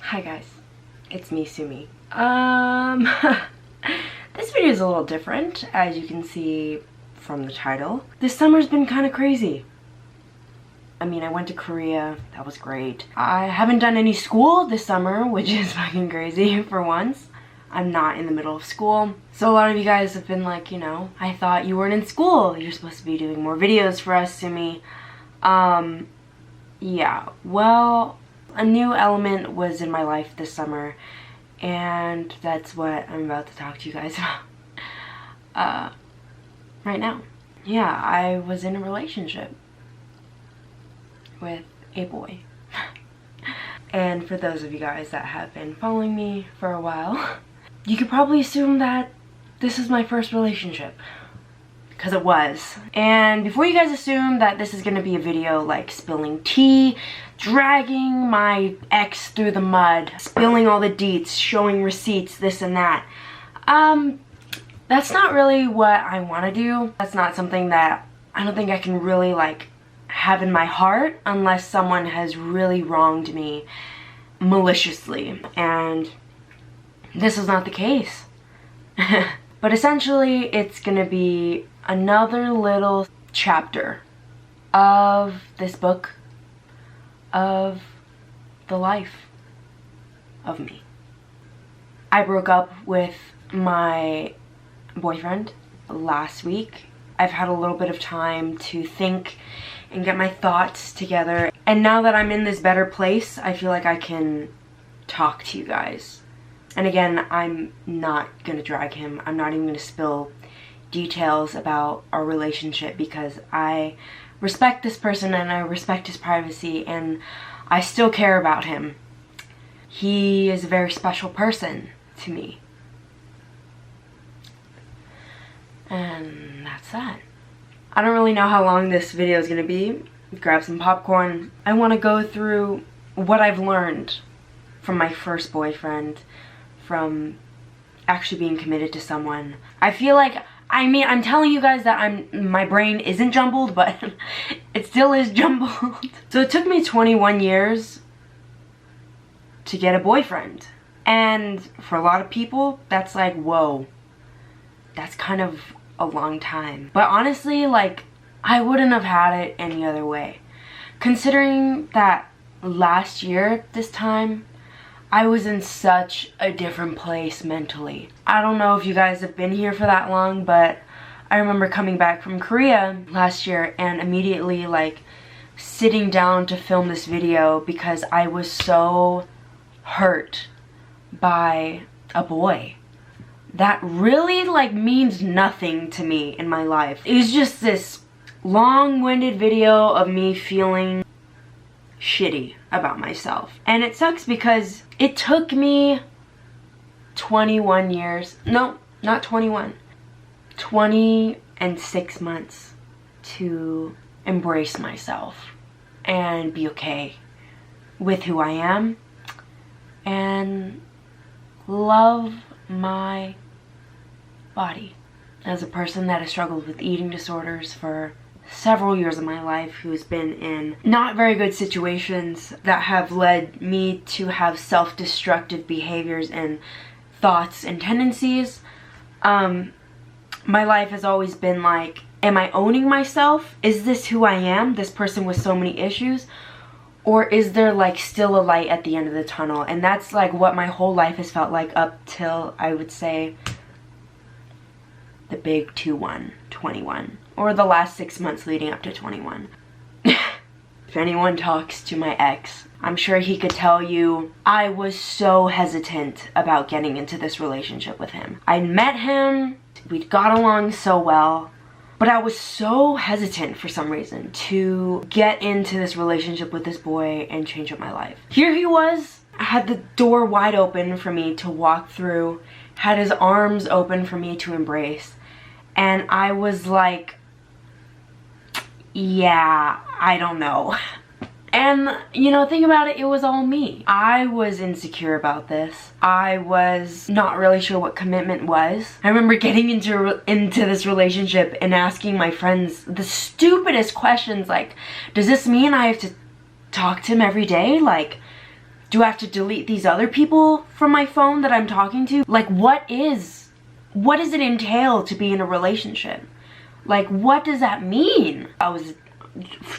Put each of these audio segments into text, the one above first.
Hi guys, it's me, Sumi. This video is a little different, as you can see from the title. This summer's been kind of crazy. I mean, I went to Korea, that was great. I haven't done any school this summer, which is fucking crazy for once. I'm not in the middle of school. So a lot of you guys have been like, you know, I thought you weren't in school. You're supposed to be doing more videos for us, Sumi. Yeah, well, a new element was in my life this summer, and that's what I'm about to talk to you guys about right now. Yeah, I was in a relationship with a boy. And for those of you guys that have been following me for a while, you could probably assume that this is my first relationship, because it was. And before you guys assume that this is gonna be a video like spilling tea, dragging my ex through the mud, spilling all the deets, showing receipts, this and that, that's not really what I want to do. That's not something that I don't think I can really like have in my heart unless someone has really wronged me maliciously, and this is not the case. But essentially it's gonna be another little chapter of this book of the life of me. I broke up with my boyfriend last week. I've had a little bit of time to think and get my thoughts together, and now that I'm in this better place, I feel like I can talk to you guys. And again, I'm not gonna drag him. I'm not even gonna spill details about our relationship because I respect this person and I respect his privacy, and I still care about him. He is a very special person to me. And that's that. I don't really know how long this video is gonna be. Grab some popcorn. I wanna go through what I've learned from my first boyfriend, from actually being committed to someone. I feel like, I mean, I'm telling you guys that my brain isn't jumbled, but it still is jumbled. So it took me 21 years to get a boyfriend. And for a lot of people, that's like, whoa, that's kind of a long time. But honestly, like, I wouldn't have had it any other way. Considering that last year, this time, I was in such a different place mentally. I don't know if you guys have been here for that long, but I remember coming back from Korea last year and immediately like sitting down to film this video because I was so hurt by a boy that really like means nothing to me in my life. It was just this long-winded video of me feeling shitty about myself. And it sucks because it took me 21 years, no, not 21, 20 and 6 months to embrace myself and be okay with who I am and love my body. As a person that has struggled with eating disorders for several years of my life, who's been in not very good situations that have led me to have self-destructive behaviors and thoughts and tendencies, my life has always been like, am I owning myself? Is this who I am, this person with so many issues? Or is there like still a light at the end of the tunnel? And that's like what my whole life has felt like up till, I would say, the big 21, or the last 6 months leading up to 21. If anyone talks to my ex, I'm sure he could tell you I was so hesitant about getting into this relationship with him. I met him, we'd got along so well, but I was so hesitant for some reason to get into this relationship with this boy and change up my life. Here he was, I had the door wide open for me to walk through, had his arms open for me to embrace, and I was like, yeah, I don't know. And, you know, think about it, it was all me. I was insecure about this. I was not really sure what commitment was. I remember getting into this relationship and asking my friends the stupidest questions like, does this mean I have to talk to him every day? Like, do I have to delete these other people from my phone that I'm talking to? Like, what does it entail to be in a relationship? Like, what does that mean? I was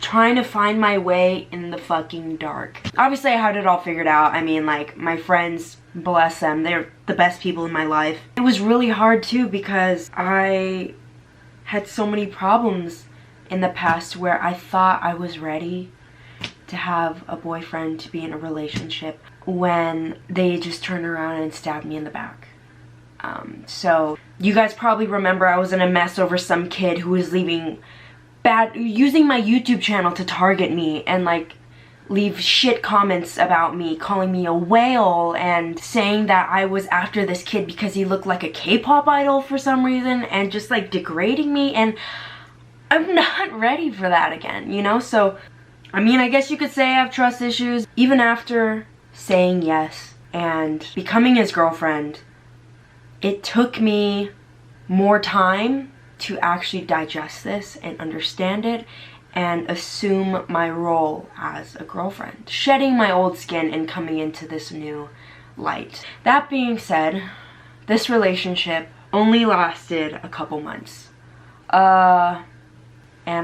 trying to find my way in the fucking dark. Obviously, I had it all figured out. I mean, like, my friends, bless them, they're the best people in my life. It was really hard too because I had so many problems in the past where I thought I was ready to have a boyfriend, to be in a relationship, when they just turned around and stabbed me in the back. So you guys probably remember I was in a mess over some kid who was using my YouTube channel to target me and like leave shit comments about me, calling me a whale and saying that I was after this kid because he looked like a K-pop idol for some reason, and just like degrading me, and I'm not ready for that again, you know? So, I mean, I guess you could say I have trust issues. Even after saying yes and becoming his girlfriend, it took me more time to actually digest this and understand it and assume my role as a girlfriend, shedding my old skin and coming into this new light. That being said, this relationship only lasted a couple months. And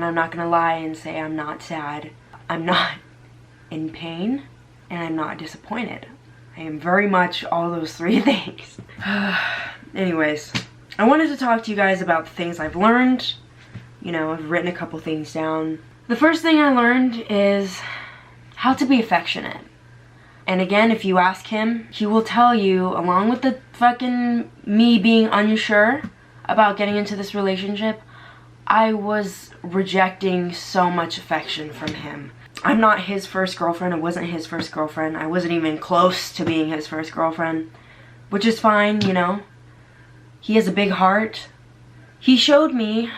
I'm not gonna lie and say I'm not sad. I'm not in pain, and I'm not disappointed. I am very much all those three things. Anyways, I wanted to talk to you guys about the things I've learned. You know, I've written a couple things down. The first thing I learned is how to be affectionate. And again, if you ask him, he will tell you, along with the fucking me being unsure about getting into this relationship, I was rejecting so much affection from him. I'm not his first girlfriend. I wasn't his first girlfriend. I wasn't even close to being his first girlfriend, which is fine, you know. He has a big heart. He showed me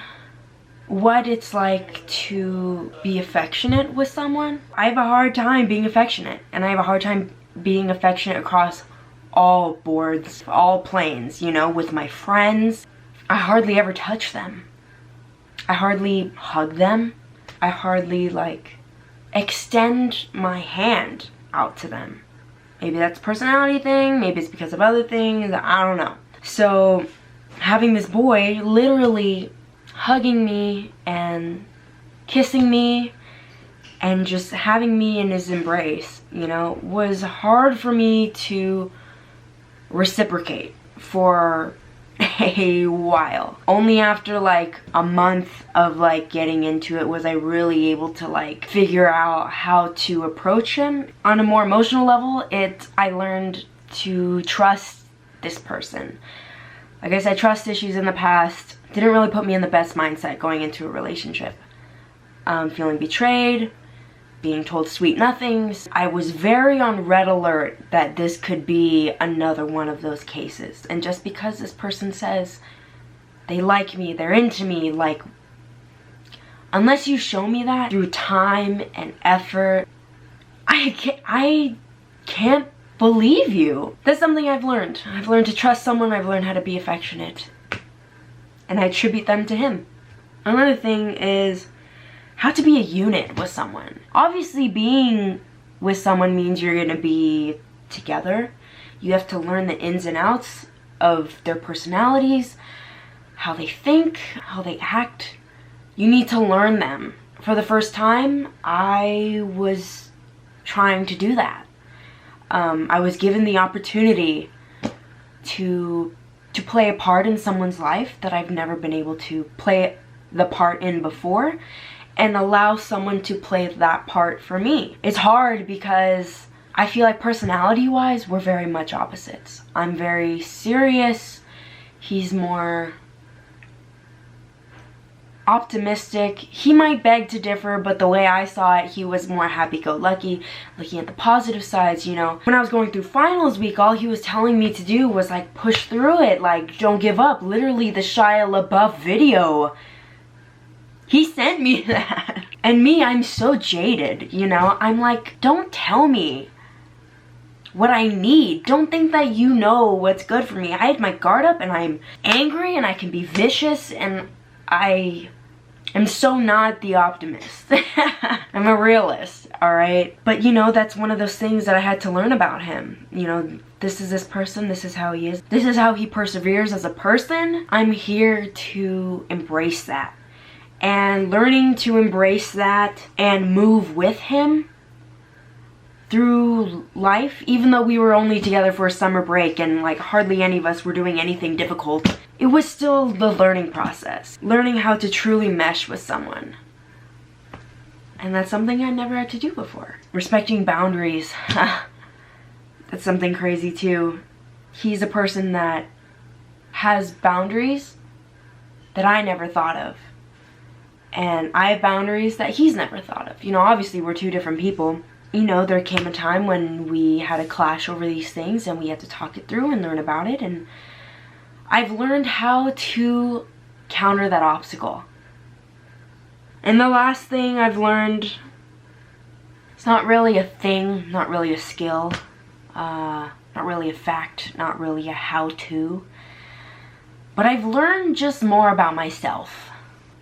what it's like to be affectionate with someone. I have a hard time being affectionate, and I have a hard time being affectionate across all boards, all planes, you know, with my friends. I hardly ever touch them. I hardly hug them. I hardly, like, extend my hand out to them. Maybe that's a personality thing, maybe it's because of other things, I don't know. So, having this boy literally hugging me and kissing me and just having me in his embrace, you know, was hard for me to reciprocate for a while. Only after like a month of like getting into it was I really able to like figure out how to approach him. On a more emotional level, I learned to trust this person. Like I said, trust issues in the past didn't really put me in the best mindset going into a relationship. Feeling betrayed, being told sweet nothings. I was very on red alert that this could be another one of those cases. And just because this person says they like me, they're into me, like, unless you show me that through time and effort, I can't believe you. That's something I've learned. I've learned to trust someone. I've learned how to be affectionate. And I attribute them to him. Another thing is how to be a unit with someone. Obviously, being with someone means you're gonna be together. You have to learn the ins and outs of their personalities, how they think, how they act. You need to learn them. For the first time, I was trying to do that. I was given the opportunity to play a part in someone's life that I've never been able to play the part in before, and allow someone to play that part for me. It's hard because I feel like personality-wise, we're very much opposites. I'm very serious. He's more optimistic. He might beg to differ, but the way I saw it, he was more happy-go-lucky, looking at the positive sides, you know. When I was going through finals week, all he was telling me to do was like push through it, like don't give up. Literally the Shia LaBeouf video. He sent me that. And me, I'm so jaded, you know. I'm like, don't tell me what I need. Don't think that you know what's good for me. I had my guard up and I'm angry and I can be vicious, and I I'm so not the optimist. I'm a realist, alright? But you know, that's one of those things that I had to learn about him. You know, this is this person, this is how he is. This is how he perseveres as a person. I'm here to embrace that. And learning to embrace that and move with him through life, even though we were only together for a summer break and like hardly any of us were doing anything difficult, it was still the learning process. Learning how to truly mesh with someone. And that's something I never had to do before. Respecting boundaries. That's something crazy too. He's a person that has boundaries that I never thought of. And I have boundaries that he's never thought of. You know, obviously we're two different people. You know, there came a time when we had a clash over these things and we had to talk it through and learn about it. And I've learned how to counter that obstacle. And the last thing I've learned, it's not really a thing, not really a skill, not really a fact, not really a how-to, but I've learned just more about myself.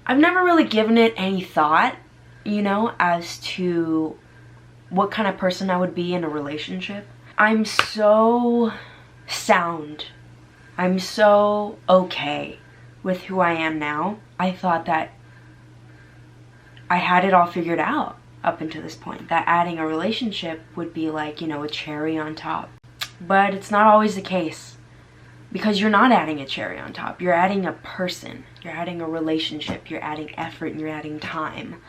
I've never really given it any thought, you know, as to what kind of person I would be in a relationship. I'm so sound. I'm so okay with who I am now. I thought that I had it all figured out up until this point. That adding a relationship would be like, you know, a cherry on top. But it's not always the case. Because you're not adding a cherry on top. You're adding a person. You're adding a relationship. You're adding effort and you're adding time.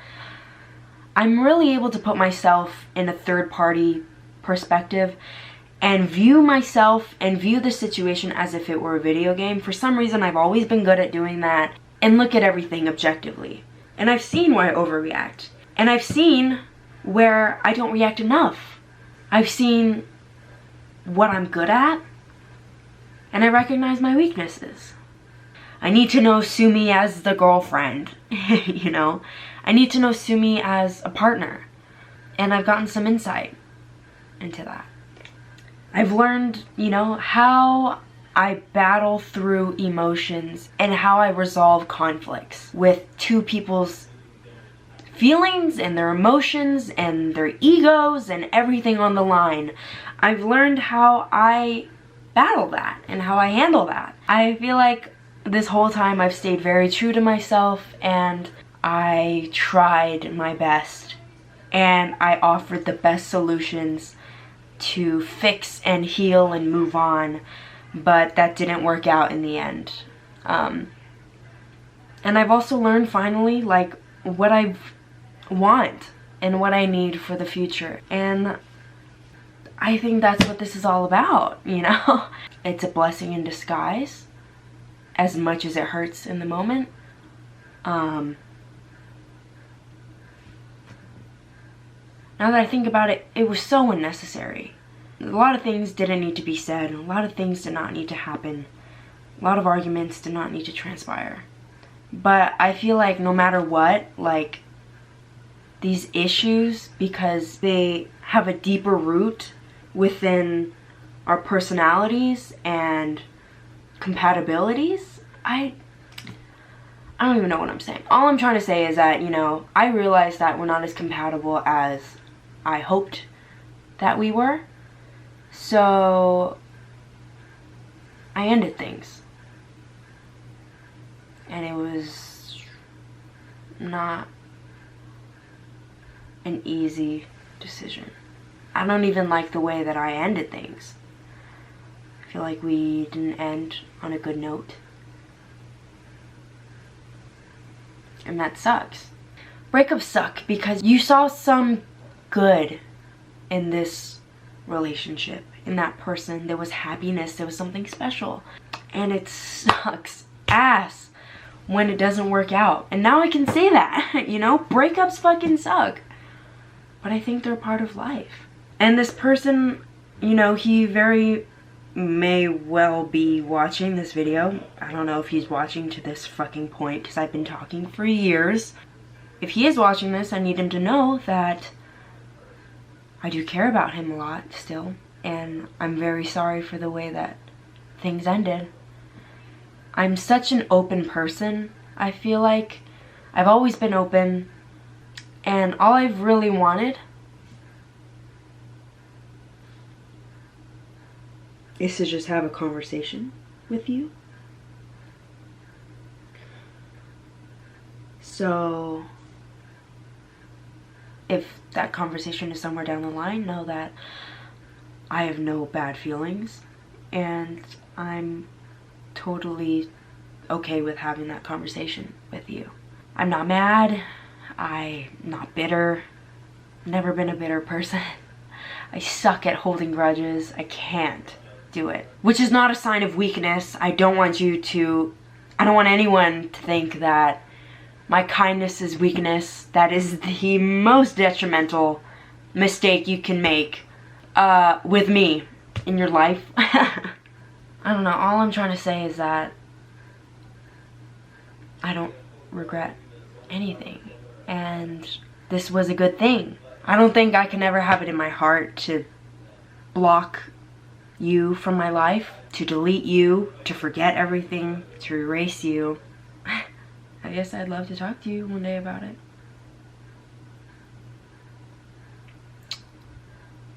I'm really able to put myself in a third-party perspective and view myself and view the situation as if it were a video game. For some reason, I've always been good at doing that and look at everything objectively. And I've seen where I overreact. And I've seen where I don't react enough. I've seen what I'm good at, and I recognize my weaknesses. I need to know Sumi as the girlfriend, you know? I need to know Sumi as a partner. And I've gotten some insight into that. I've learned, you know, how I battle through emotions and how I resolve conflicts with two people's feelings and their emotions and their egos and everything on the line. I've learned how I battle that and how I handle that. I feel like this whole time I've stayed very true to myself and I tried my best and I offered the best solutions to fix and heal and move on, but that didn't work out in the end. And I've also learned finally like what I want and what I need for the future, and I think that's what this is all about, you know? It's a blessing in disguise, as much as it hurts in the moment. Now that I think about it, it was so unnecessary. A lot of things didn't need to be said. A lot of things did not need to happen. A lot of arguments did not need to transpire. But I feel like no matter what, like, these issues, because they have a deeper root within our personalities and compatibilities, I don't even know what I'm saying. All I'm trying to say is that, you know, I realized that we're not as compatible as I hoped that we were. So I ended things. And it was not an easy decision. I don't even like the way that I ended things. I feel like we didn't end on a good note. And that sucks. Breakups suck because you saw some good in this relationship, in that person. There was happiness, there was something special. And it sucks ass when it doesn't work out. And now I can say that, you know, breakups fucking suck. But I think they're part of life. And this person, you know, he very may well be watching this video. I don't know if he's watching to this fucking point because I've been talking for years. If he is watching this, I need him to know that I do care about him a lot still. And I'm very sorry for the way that things ended. I'm such an open person, I feel like. I've always been open, and all I've really wanted is to just have a conversation with you. So if that conversation is somewhere down the line, know that I have no bad feelings, and I'm totally okay with having that conversation with you. I'm not mad, I'm not bitter, never been a bitter person. I suck at holding grudges, I can't do it. Which is not a sign of weakness. I don't want anyone to think that my kindness is weakness. That is the most detrimental mistake you can make with me in your life. I don't know, all I'm trying to say is that I don't regret anything, and this was a good thing. I don't think I can ever have it in my heart to block you from my life, to delete you, to forget everything, to erase you. I guess I'd love to talk to you one day about it.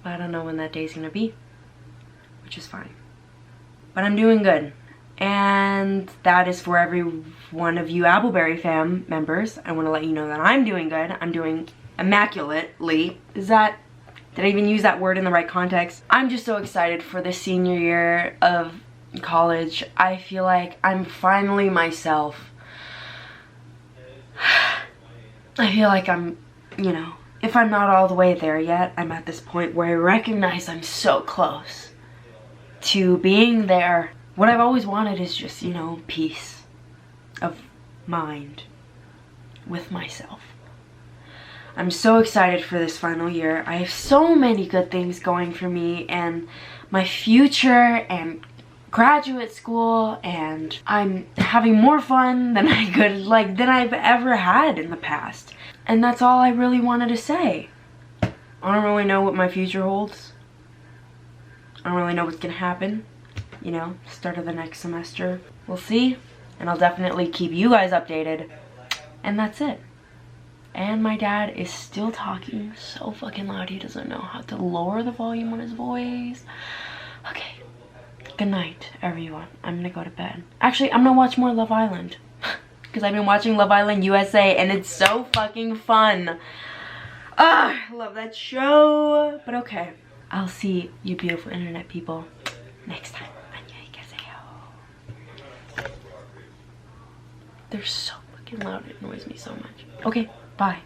But I don't know when that day's gonna be, which is fine. But I'm doing good. And that is for every one of you AppleBerry fam members. I want to let you know that I'm doing good. I'm doing immaculately. Did I even use that word in the right context? I'm just so excited for the senior year of college. I feel like I'm finally myself. I feel like I'm, you know, if I'm not all the way there yet, I'm at this point where I recognize I'm so close to being there. What I've always wanted is just, you know, peace of mind with myself. I'm so excited for this final year. I have so many good things going for me and my future and graduate school, and I'm having more fun than than I've ever had in the past. And that's all I really wanted to say. I don't really know what my future holds. I don't really know what's gonna happen. You know, start of the next semester. We'll see, and I'll definitely keep you guys updated. And that's it. And my dad is still talking so fucking loud, he doesn't know how to lower the volume on his voice. Okay, good night, everyone. I'm gonna go to bed. Actually, I'm gonna watch more Love Island. Because I've been watching Love Island USA, and it's so fucking fun. I love that show. But okay, I'll see you beautiful internet people next time. They're so fucking loud, it annoys me so much. Okay, bye.